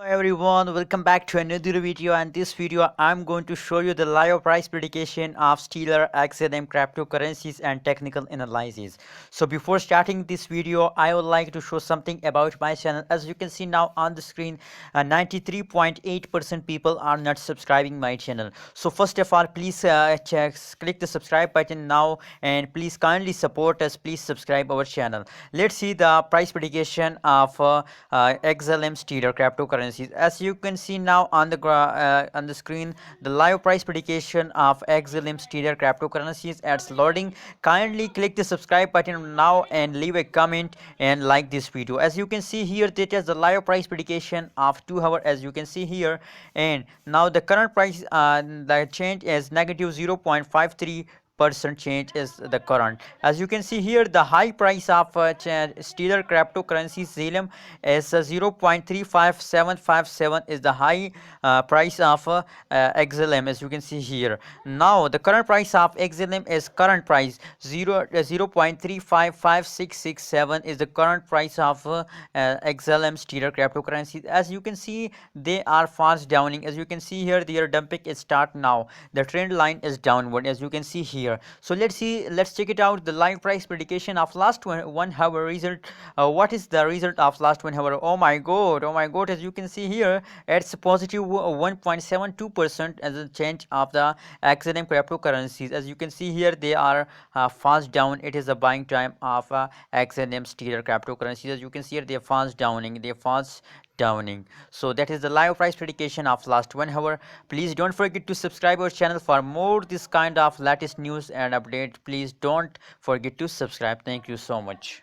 Everyone, welcome back to another video. And this video I'm going to show you the live price prediction of Stellar, XLM cryptocurrencies and technical analysis. So before starting this video, I would like to show something about my channel. As you can see now on the screen, 93.8% people are not subscribing my channel. So first of all, please click the subscribe button now, and please kindly support us. Please subscribe our channel. Let's see the price prediction of XLM Stellar cryptocurrencies. As you can see now on the screen, the live price prediction of XLM Stellar cryptocurrencies. It's loading. Kindly click the subscribe button now and leave a comment and like this video. As you can see here, that is the live price prediction of 2 hours, as you can see here. And now the current price, the change is negative 0.53% change is the current. As you can see here, the high price of Stellar cryptocurrency xlm is 0.35757 is the high price of xlm, as you can see here. Now the current price of xlm is current price 0.355667 is the current price of xlm Stellar cryptocurrency. As you can see, they are fast downing. As you can see here, their dumping is start now. The trend line is downward, as you can see here. So let's check it out, the live price prediction of last 1 hour result. What is the result of last 1 hour? Oh my god, as you can see here, it's positive 1.72% as a change of the XLM cryptocurrencies. As you can see here, they are fast down. It is the buying time of XLM Stellar cryptocurrencies. As you can see here, they are fast downing. So that is the live price prediction of last 1 hour. Please don't forget to subscribe our channel for more this kind of latest news and update. Please don't forget to subscribe. Thank you so much.